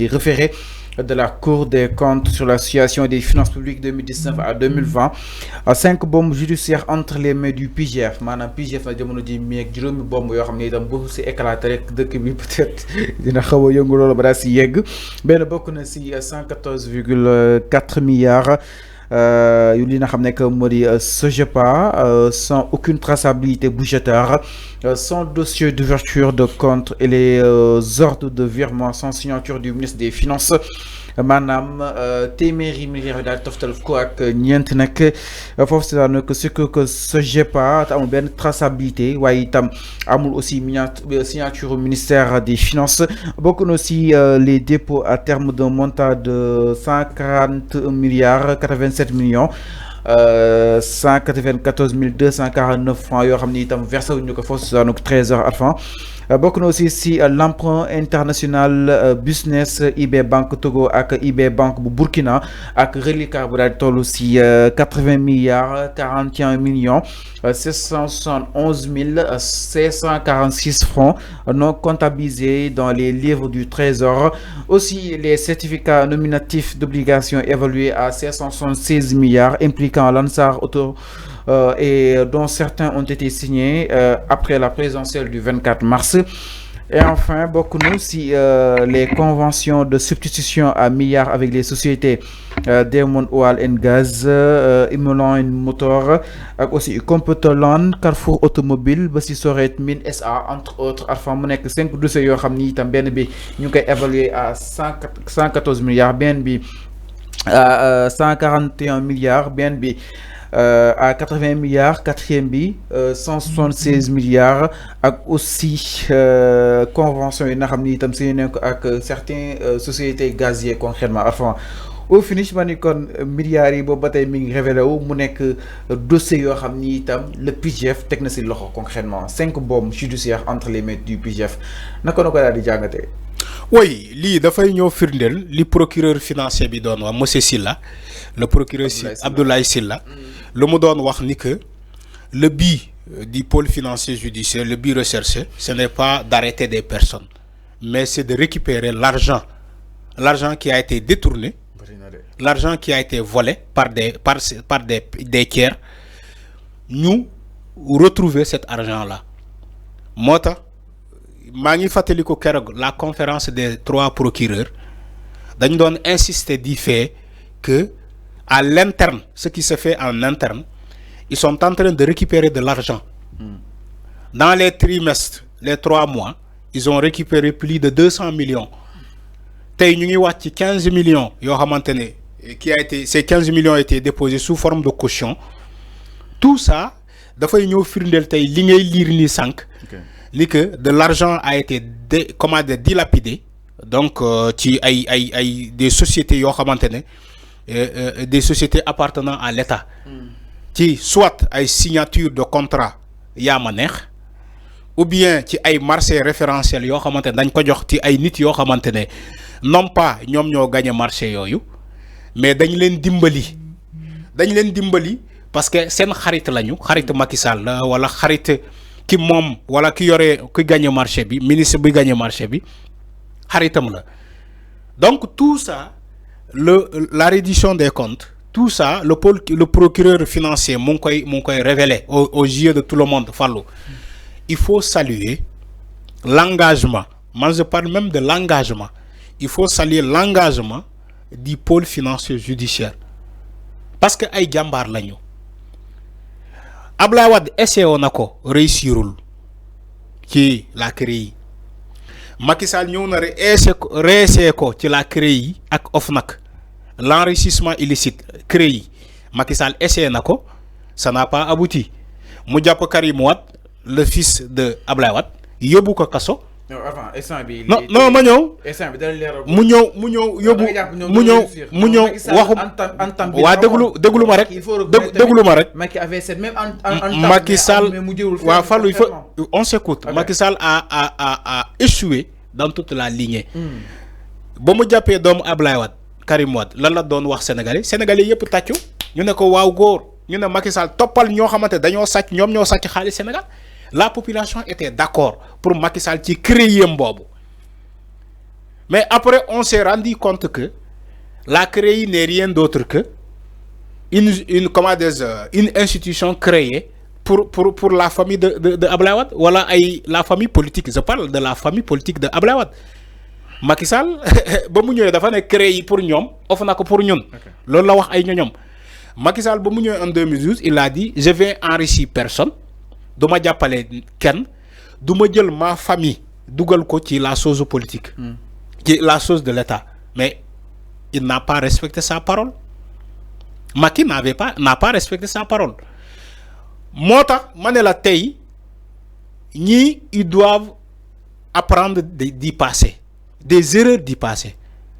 des référés de la Cour des comptes sur la situation des finances publiques 2019 à 2020. 5 bombes judiciaires entre les mains du PGF maanaam PGF na jamono ji mi ak juróomi bomb yoo xam ne itam bu si éclaté rek dëkk bi peut-être dina xaw a yëngu loolu ba daal si yegg benn bokk na si 114,4 milliards yu li nga xam ne que moo di SOGEPA sans aucune traçabilité budgétaire, sans dossier d'ouverture de compte et les ordres de virement sans signature du ministre des Finances. Manam téeméeri milliards yi daal toftal ko ak ñeent nag foofu c'est daal que ce que SOGEPA te amul benn traçabilité waaye itam amul aussi signature au ministère des Finances. Bokk na aussi les dépôts à terme d'un montant de 140 milliards 87 millions 194 249 francs yoo xam ne itam versé wuñu ko foofu daanu trésor avant. Bokk na aussi si l'emprunt international business IB Bank Togo ak IB Bank bu Burkina ak reliquat bu daal toll si 80 milliards 41 millions 771 546 francs non comptabilisés dans les livres du trésor. Aussi les certificats nominatifs d'obligation évalués à 576 milliards impliquant l'Ansar Auto et dont certains ont été signés après la présidentielle du 24 mars. Et enfin, beaucoup nous si les conventions de substitution à milliards avec les sociétés Diamond Oil and Gaz, Immolan Motor, aussi Computerland, Carrefour Automobile, Bassi Soret Mine SA, entre autres, Alpha Monek, 5 dossiers yo xamni tam ben bi ñu koy évaluer à 114 milliards, BNB à 141 milliards, BNB à 80 milliards, quatrième bi 176 milliards, ak aussi convention yi nga xamni tam signé ko ak certaines sociétés gazières concrètement. Enfin au finish ma ni kon milliards yi boobu ba tey mi ngi révélé wu mu nekk dossier yoo xam ni itam le PGF teg na si loxo concrètement 5 bombes judiciaires entre les mains du PGF naka na ko daal di jàngatee. Oui lii dafay ñëw firndeel li procureur financier bi doon wax monsieur Silla le procureur Abdoulaye Silla lu mu doon wax ni que le but du pôle financier judiciaire, le but recherché, ce n'est pas d'arrêter des personnes, mais c'est de récupérer l'argent qui a été détourné, l'argent qui a été volé par des tiers. Nous retrouver cet argent-là. Mota, Mangi Fateliko Kerog, la conférence des 3 procureurs, nous doon insister du fait que à l'interne, ce qui se fait en interne, ils sont en train de récupérer de l'argent. Dans les trimestres, les 3 mois, ils ont récupéré plus de 200 millions. Tay ñu ngi wacc 15 millions yo xamantene ces 15 millions ont été déposés sous forme de caution. Tout ça dafay ñëw firndel tay li ngay lire ni sank li que de l'argent a été dilapidé donc ci ay des sociétés yo xamantene des sociétés appartenant à l'État qui soit ay signature de contrat yaa ma neex ou bien ci ay marché référentiel yoo xamante ne dañ ko jox ci ay nit yoo xamante ne non pas ñoom ñoo gagné marché yooyu mais dañ leen dimbali parce que seen xarit lañu xarit Macky Sall la wala xarit ki moom wala ki yore ki gagné marché bi ministre bi gagné marché bi xaritam la. Donc tout ça la reddition des comptes, tout ça le procureur financier mu ngi koy révélé aux yeux de tout le monde. Fallou, il faut saluer l'engagement. Moi je parle même de l'engagement. Il faut saluer l'engagement du pôle financier judiciaire parce que ay jàmbaar lañu. Abdoulaye Wade essayé na ko réussirul ci la CREI. Macky Sall ñëw na réessayé ko ci la CREI ak OFNAC. L'enrichissement illicite CREI Macky Sall essayé nako, ça n'a pas abouti. Mu jàpp Karim Wade le fils de Abdoulaye Wade yóbbu ko kaso. Non avant instant bi. non ma ñëw. Instant bi dana leeral. mu ñëw yóbbu mu ñëw waxu waa déglu ma rek. déglu ma rek. Macky avait cette même Macky Sall waa Fallou il faut on s'écoute. Macky Sall a échoué dans toute la lignée. ba mu jàppee doomu Abdoulaye Wade Karim Wade lan la doon wax sénégalais yëpp tàccu ñu ne ko waaw góor ñu ne Macky Sall toppal ñoo xamante dañoo sàcc ñoom ñoo sàcc xaalis Sénégal. La population était d'accord pour Macky Sall ci créer boobu Mais après, on s'est rendu compte que la CREI n'est rien d'autre que une institution créée pour la famille de Abdoulaye Wade. Voilà, la famille politique. Je parle de la famille politique de Abdoulaye Wade. Macky Sall, ba mu ñëwee dafa ne créé pour ñoom, offre na ko pour ñun. Loolu la wax ay ñoñom. Macky Sall ba mu ñëwee en 2012, il a dit je vais enrichir personne. Du ma jàppale kenn, du ma jël ma famille dugal ko ci la chose politique. Ci la chose de l'État. Mais il n'a pas respecté sa parole. Macky n'a pas respecté sa parole. Moo tax ma ne la tey ñii ils doivent apprendre d'y passer. Des erreurs d'y passer.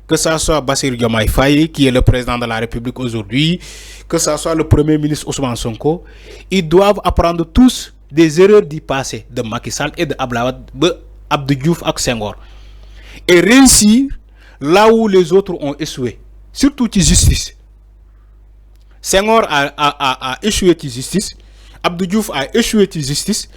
Que ça soit Bassirou Diomaye Faye, qui est le président de la République aujourd'hui, que ça soit le Premier ministre Ousmane Sonko, ils doivent apprendre tous des erreurs d'y passer de Macky Sall et de Abdou Diouf ak Senghor. Et réussir là où les autres ont échoué. Surtout la justice. Senghor a échoué la justice. Abdou Diouf a échoué la justice.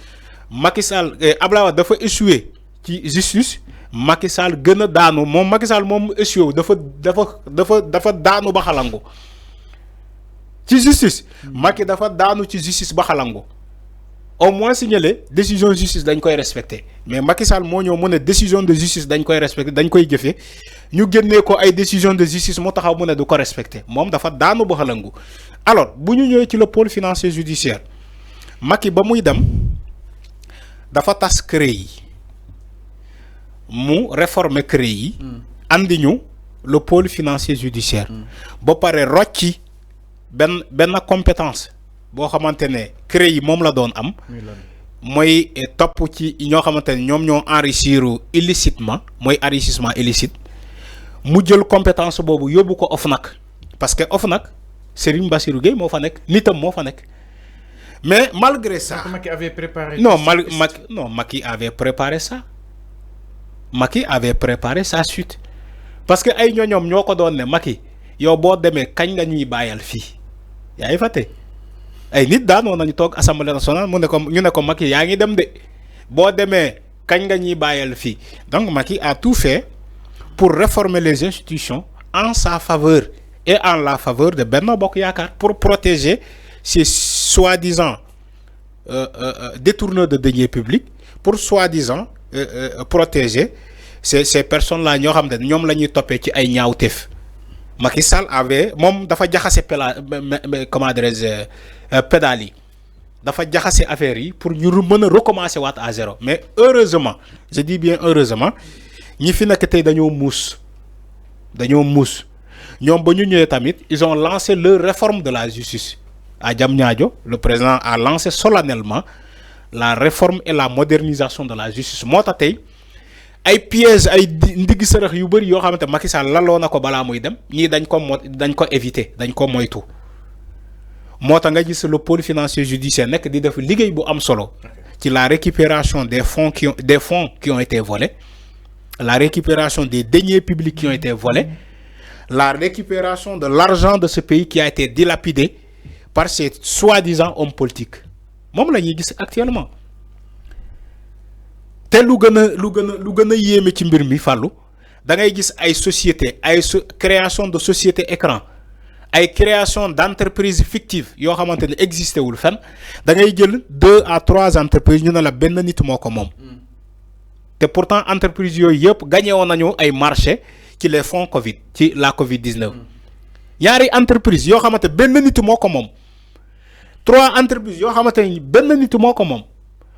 Macky Sall, Abdoulaye Wade dafa échoué la justice. Macky Sall gën a daanu moom Macky Sall moom échoué dafa daanu ba xalangu ci justice. Macky dafa daanu ci justice ba xalangu. Au moins signalé décision de justice dañ koy respecter mais Macky Sall moo ñëw mu ne décision de justice dañ koy respecter dañ koy jëfee ñu génnee ko ay décision de justice moo taxaw mu ne du ko respecter moom dafa daanu ba xalangu. Alors bu ñu ñëwee ci le pôle financier judiciaire Macky ba muy dem dafa tas CREI mu réformer CREI andi ñu le pôle financier judiciaire ba pare rocci benn compétence boo xamante ne CREI moom la doon am mooy topp ci ñoo xamante ne ñoom ñoo enrichir illicitement mooy enrichissement illicite mu jël compétence boobu yóbbu ko OFNAC parce que OFNAC Serigne Bassirou Gueye moo fa nekk nitam moo fa nekk mais malgré ça Macky avait préparé Macky avait préparé ça. Macky avait préparé sa suite parce que ay ñoñom ñoko doon ne Macky yow bo démé kañ la ñuy bayal fi yaay faté ay nit daano nañu tok assemblée nationale mu ne ko ñu ne ko Macky yaa ngi dem de bo démé kañ nga ñuy bayal fi. Donc Macky a tout fait pour réformer les institutions en sa faveur et en la faveur de Benno Bokk Yaakaar pour protéger ces soi-disant détourneurs de deniers publics, pour soi-disant protéger ces personnes-là ñoo xam ne ñoom la ñuy toppee ci ay ñaawteef. Macky Sall avait moom dafa jaxase comment dirais-je pédale yi dafa jaxase affaire yi pour ñu mën a recommencer waat à zéro. Mais heureusement, je dis bien heureusement, ñi fi nekk tey dañoo muus ñoom ba ñu ñëwee tamit ils ont lancé leur réforme de la justice. À Diamniadio, le président a lancé solennellement la réforme et la modernisation de la justice. Moo tax tey ay pièges ay ndigg sërëx yu bëri yoo xamante Macky Sall laloo na ko balaa muy dem ñii dañ ko éviter dañ ko moytu. Moo tax nga gis le pôle financier judiciaire nekk di def liggéey bu am solo ci la récupération des fonds qui ont été volés, la récupération des deniers publics qui ont été volés, la récupération de l'argent de ce pays qui a été dilapidé par ces soi-disant hommes politiques. Moom la ñuy gis actuellement te lu gën a yéeme ci mbir mi fàllu da ngay gis ay société ay création de société écran ay création d'entreprise fictive yoo xamante ne existé wul fenn da ngay jël 2 à 3 entreprises ñu ne la benn nit moo ko moom te pourtant entreprise yooyu yëpp gagné woon nañu ay marché ci les fonds Covid ci la Covid-19 ñaari entreprise yoo xamante benn nit moo ko moom 3 entreprises yoo xamante ni benn nit moo ko moom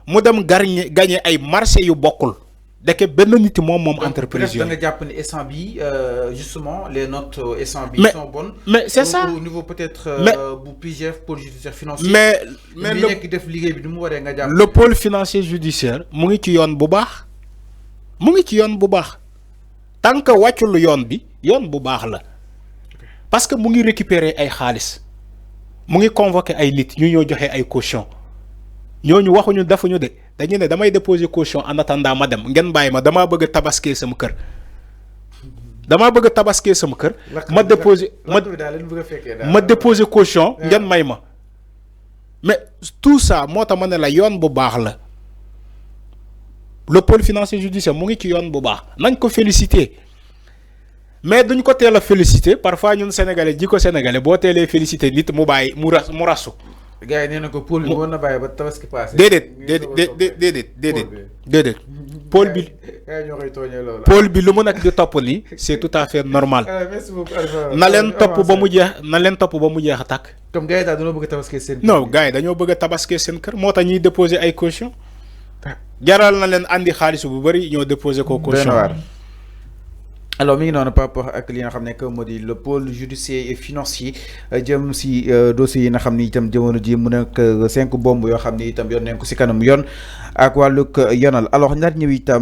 mu dem gagné ay marché yu bokkul deke benn nit moom entreprise yooyu. Da nga jàpp ne instant bi justement les notes instant bi sont bonnes. Mais c'est ça au niveau peut-être bu PJF pôle judiciaire financier. mais li nekk def liggéey bi du mu waree nga jàpp. le pôle financier judiciaire mu ngi ci yoon bu baax tant que wàccul yoon bu baax la parce que mu ngi récupérer ay xaalis mu ngi convoquer ay nit ñu ñoo joxe ay caution ñooñu waxuñu defuñu de dañu ne damay déposer caution en attendant ma dem ngeen bàyyi ma damaa bëgg a tabaskee sama kër ma déposer caution ngeen may ma mais tout ça moo tax ma ne la yoon bu baax la le pôle financier judiciaire mu ngi ci yoon bu baax nañ ko féliciter mais duñ ko teel a félicité parfois ñun sénégalais jikko sénégalais boo teelee félicité nit mu bàyyi mu rasu. gars yi nee na ko Paul bi mën na bàyyi ba tabaski passé. déedéet Paul bi. Paul bi lu mu nekk di topp nii c'est tout à fait normal. merci beaucoup Alpha. na leen topp ba mu jeex na leen topp ba mu jeex a tàkk. comme gars yi daal dañoo bëgg a tabaski seen. non gars yi dañoo bëgg a tabaski seen kër moo tax ñuy déposer ay caution jaral na leen andi xaalis bu bëri ñoo déposer ko caution. alors mi ngi noonu par rapport ak li nga xam ne que moo di le pôle judiciaire et financier jëm si dossiers yi nga xam ni itam jamono ji mu nekk 5 bomb yoo xam ni itam yoon nañ ko si kanam yoon ak wàllug yoonal alors ñaar ñëw itam.